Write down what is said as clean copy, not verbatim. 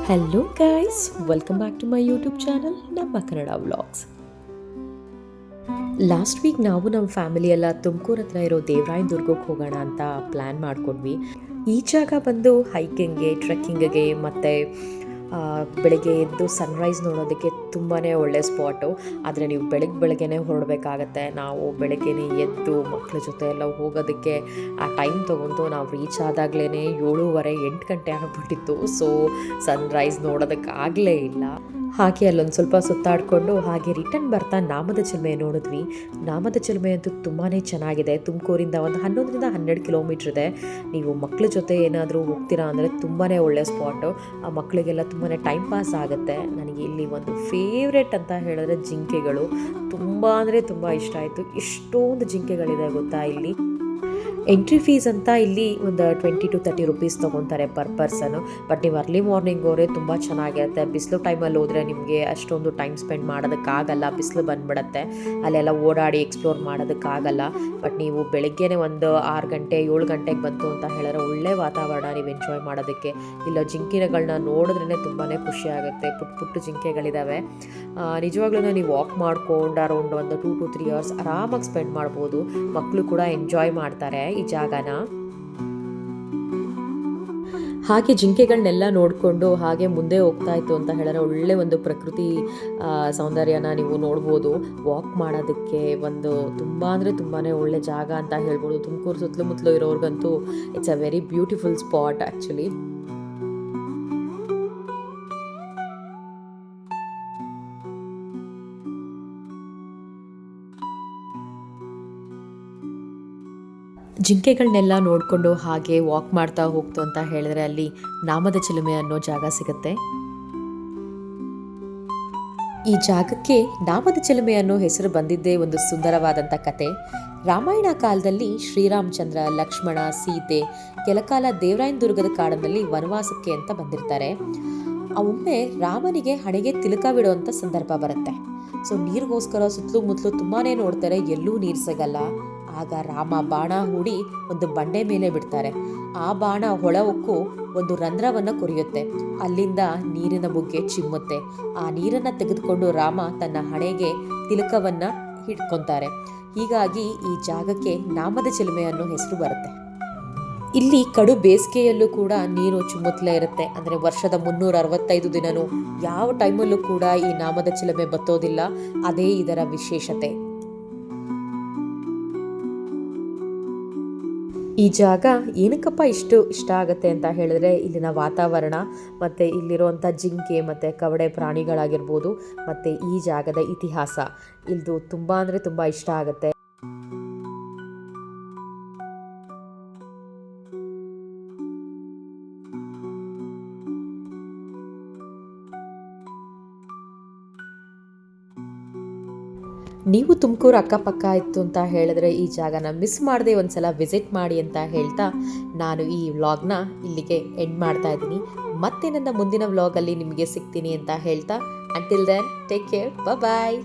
Hello guys, welcome back to my YouTube channel ನಮ್ಮ Kannada vlogs. Last week ನಾವು ನಮ್ಮ family ಎಲ್ಲ ತುಮಕೂರು ಹತ್ರ ಇರೋ ದೇವರಾಯನ ದುರ್ಗಕ್ಕೆ ಹೋಗೋಣ ಅಂತ ಪ್ಲ್ಯಾನ್ ಮಾಡ್ಕೊಂಡ್ವಿ. ಈ ಜಾಗ ಬಂದು ಹೈಕಿಂಗ್ಗೆ, ಟ್ರೆಕ್ಕಿಂಗ್ಗೆ ಮತ್ತು ಬೆಳಗ್ಗೆ ಎದ್ದು ಸನ್ರೈಸ್ ನೋಡೋದಕ್ಕೆ ತುಂಬಾ ಒಳ್ಳೆಯ ಸ್ಪಾಟು. ಆದರೆ ನೀವು ಬೆಳಗ್ಗೆನೇ ಹೊರಡಬೇಕಾಗತ್ತೆ. ನಾವು ಬೆಳಗ್ಗೆನೇ ಎದ್ದು ಮಕ್ಕಳ ಜೊತೆ ಎಲ್ಲ ಹೋಗೋದಕ್ಕೆ ಆ ಟೈಮ್ ತೊಗೊಂಡು ನಾವು ರೀಚ್ ಆದಾಗಲೇ 7:30-8 ಗಂಟೆ ಆಗಿಬಿಟ್ಟಿತ್ತು. ಸೊ ಸನ್ರೈಸ್ ನೋಡೋದಕ್ಕಾಗಲೇ ಇಲ್ಲ. ಹಾಗೆ ಅಲ್ಲೊಂದು ಸ್ವಲ್ಪ ಸುತ್ತಾಡಿಕೊಂಡು ಹಾಗೆ ರಿಟರ್ನ್ ಬರ್ತಾ ನಾಮದ ಚಿಲುಮೆ ನೋಡಿದ್ವಿ. ನಾಮದ ಚಿಲುಮೆ ಅಂತೂ ತುಂಬಾ ಚೆನ್ನಾಗಿದೆ. ತುಮಕೂರಿಂದ ಒಂದು 11-12 ಕಿಲೋಮೀಟ್ರ್ ಇದೆ. ನೀವು ಮಕ್ಕಳ ಜೊತೆ ಏನಾದರೂ ಹೋಗ್ತೀರಾ ಅಂದರೆ ತುಂಬಾ ಒಳ್ಳೆಯ ಸ್ಪಾಟು. ಆ ಮಕ್ಕಳಿಗೆಲ್ಲ ತುಂಬಾ ಟೈಮ್ ಪಾಸ್ ಆಗುತ್ತೆ. ನನಗೆ ಇಲ್ಲಿ ಒಂದು ಫೇವ್ರೆಟ್ ಅಂತ ಹೇಳಿದ್ರೆ ಜಿಂಕೆಗಳು ತುಂಬ ಅಂದರೆ ತುಂಬ ಇಷ್ಟ ಆಯಿತು. ಎಷ್ಟೊಂದು ಜಿಂಕೆಗಳಿದೆ ಗೊತ್ತಾ ಇಲ್ಲಿ. ಎಂಟ್ರಿ ಫೀಸ್ ಅಂತ ಇಲ್ಲಿ ಒಂದು 20-30 ರುಪೀಸ್ ತೊಗೊತಾರೆ ಪರ್ ಪರ್ಸನು. ಬಟ್ ನೀವು ಅರ್ಲಿ ಮಾರ್ನಿಂಗ್ ಹೋದರೆ ತುಂಬ ಚೆನ್ನಾಗಿರುತ್ತೆ. ಬಿಸಿಲು ಟೈಮಲ್ಲಿ ಹೋದರೆ ನಿಮಗೆ ಅಷ್ಟೊಂದು ಟೈಮ್ ಸ್ಪೆಂಡ್ ಮಾಡೋದಕ್ಕಾಗಲ್ಲ, ಬಿಸಿಲು ಬಂದುಬಿಡತ್ತೆ. ಅಲ್ಲೆಲ್ಲ ಓಡಾಡಿ ಎಕ್ಸ್ಪ್ಲೋರ್ ಮಾಡೋದಕ್ಕಾಗಲ್ಲ. ಬಟ್ ನೀವು ಬೆಳಗ್ಗೆನೇ ಒಂದು 6 ಗಂಟೆ 7 ಗಂಟೆಗೆ ಬಂತು ಅಂತ ಹೇಳಿದ್ರೆ ಒಳ್ಳೆ ವಾತಾವರಣ ನೀವು ಎಂಜಾಯ್ ಮಾಡೋದಕ್ಕೆ. ಇಲ್ಲ ಜಿಂಕೆಗಳನ್ನ ನೋಡಿದ್ರೇ ತುಂಬಾ ಖುಷಿ ಆಗುತ್ತೆ. ಪುಟ್ಟ ಜಿಂಕೆಗಳಿದ್ದಾವೆ. ನಿಜವಾಗ್ಲೂ ನೀವು ವಾಕ್ ಮಾಡ್ಕೊಂಡು ಅರೌಂಡ್ ಒಂದು 2-3 ಅವರ್ಸ್ ಆರಾಮಾಗಿ ಸ್ಪೆಂಡ್ ಮಾಡ್ಬೋದು. ಮಕ್ಕಳು ಕೂಡ ಎಂಜಾಯ್ ಮಾಡ್ತಾರೆ ಈ ಜಾಗನ. ಹಾಗೆ ಜಿಂಕೆಗಳನ್ನೆಲ್ಲ ನೋಡಿಕೊಂಡು ಹಾಗೆ ಮುಂದೆ ಹೋಗ್ತಾ ಇತ್ತು ಅಂತ ಹೇಳಿದ್ರೆ ಒಳ್ಳೆ ಒಂದು ಪ್ರಕೃತಿ ಸೌಂದರ್ಯನ ನೀವು ನೋಡ್ಬೋದು. ವಾಕ್ ಮಾಡೋದಕ್ಕೆ ಒಂದು ತುಂಬ ಅಂದರೆ ತುಂಬಾ ಒಳ್ಳೆ ಜಾಗ ಅಂತ ಹೇಳ್ಬೋದು. ತುಮಕೂರು ಸುತ್ತಲೂ ಇರೋರ್ಗಂತೂ it's a very beautiful spot actually. ಜಿಂಕೆಗಳನ್ನೆಲ್ಲ ನೋಡಿಕೊಂಡು ಹಾಗೆ ವಾಕ್ ಮಾಡ್ತಾ ಹೋಗ್ತು ಅಂತ ಹೇಳಿದ್ರೆ ಅಲ್ಲಿ ನಾಮದ ಚಿಲುಮೆ ಅನ್ನೋ ಜಾಗ ಸಿಗುತ್ತೆ. ಈ ಜಾಗಕ್ಕೆ ನಾಮದ ಚಿಲುಮೆ ಅನ್ನೋ ಹೆಸರು ಬಂದಿದ್ದೇ ಒಂದು ಸುಂದರವಾದಂಥ ಕತೆ. ರಾಮಾಯಣ ಕಾಲದಲ್ಲಿ ಶ್ರೀರಾಮಚಂದ್ರ, ಲಕ್ಷ್ಮಣ, ಸೀತೆ ಕೆಲಕಾಲ ದೇವರಾಯನ ದುರ್ಗದ ಕಾಡಿನಲ್ಲಿ ವನವಾಸಕ್ಕೆ ಅಂತ ಬಂದಿರ್ತಾರೆ. ಒಮ್ಮೆ ರಾಮನಿಗೆ ಹಣೆಗೆ ತಿಲಕವಿಡುವಂಥ ಸಂದರ್ಭ ಬರುತ್ತೆ. ಸೊ ನೀರಿಗೋಸ್ಕರ ಸುತ್ತಲೂ ತುಂಬಾ ನೋಡ್ತಾರೆ, ಎಲ್ಲೂ ನೀರು ಸಿಗಲ್ಲ. ಆಗ ರಾಮ ಬಾಣ ಹೂಡಿ ಒಂದು ಬಂಡೆ ಮೇಲೆ ಬಿಡ್ತಾರೆ. ಆ ಬಾಣ ಹೊಳ ಹೊಕ್ಕು ಒಂದು ರಂಧ್ರವನ್ನು ಕೊರೆಯುತ್ತೆ. ಅಲ್ಲಿಂದ ನೀರಿನ ಬುಗ್ಗೆ ಚಿಮ್ಮುತ್ತೆ. ಆ ನೀರನ್ನು ತೆಗೆದುಕೊಂಡು ರಾಮ ತನ್ನ ಹಣೆಗೆ ತಿಲಕವನ್ನು ಹಿಡ್ಕೊತಾರೆ. ಹೀಗಾಗಿ ಈ ಜಾಗಕ್ಕೆ ನಾಮದ ಚಿಲುಮೆ ಅನ್ನೋ ಹೆಸರು ಬರುತ್ತೆ. ಇಲ್ಲಿ ಕಡು ಬೇಸಿಗೆಯಲ್ಲೂ ಕೂಡ ನೀರು ಚುಮ್ಮುತ್ತಲೇ ಇರುತ್ತೆ. ಅಂದರೆ ವರ್ಷದ 365 ದಿನವೂ ಯಾವ ಟೈಮಲ್ಲೂ ಕೂಡ ಈ ನಾಮದ ಚಿಲುಮೆ ಬತ್ತೋದಿಲ್ಲ. ಅದೇ ಇದರ ವಿಶೇಷತೆ. ಈ ಜಾಗ ಏನಕ್ಕಪ್ಪ ಇಷ್ಟ ಆಗುತ್ತೆ ಅಂತ ಹೇಳಿದ್ರೆ ಇಲ್ಲಿನ ವಾತಾವರಣ ಮತ್ತು ಇಲ್ಲಿರುವಂಥ ಜಿಂಕೆ ಮತ್ತು ಕವಡೆ ಪ್ರಾಣಿಗಳಾಗಿರ್ಬೋದು ಮತ್ತು ಈ ಜಾಗದ ಇತಿಹಾಸ ಇದು ತುಂಬ ಅಂದರೆ ತುಂಬ ಇಷ್ಟ ಆಗುತ್ತೆ. ನೀವು ತುಮಕೂರು ಅಕ್ಕಪಕ್ಕ ಇತ್ತು ಅಂತ ಹೇಳಿದ್ರೆ ಈ ಜಾಗನ ಮಿಸ್ ಮಾಡದೆ ಒಂದ್ಸಲ ವಿಸಿಟ್ ಮಾಡಿ ಅಂತ ಹೇಳ್ತಾ ನಾನು ಈ ವ್ಲಾಗ್ನ ಇಲ್ಲಿಗೆ ಎಂಡ್ ಮಾಡ್ತಾ ಇದ್ದೀನಿ. ಮತ್ತೆ ನನ್ನ ಮುಂದಿನ ವ್ಲಾಗಲ್ಲಿ ನಿಮಗೆ ಸಿಗ್ತೀನಿ ಅಂತ ಹೇಳ್ತಾ ಅಂಟಿಲ್ ದೆನ್ ಟೇಕ್ ಕೇರ್, ಬಾಯ್.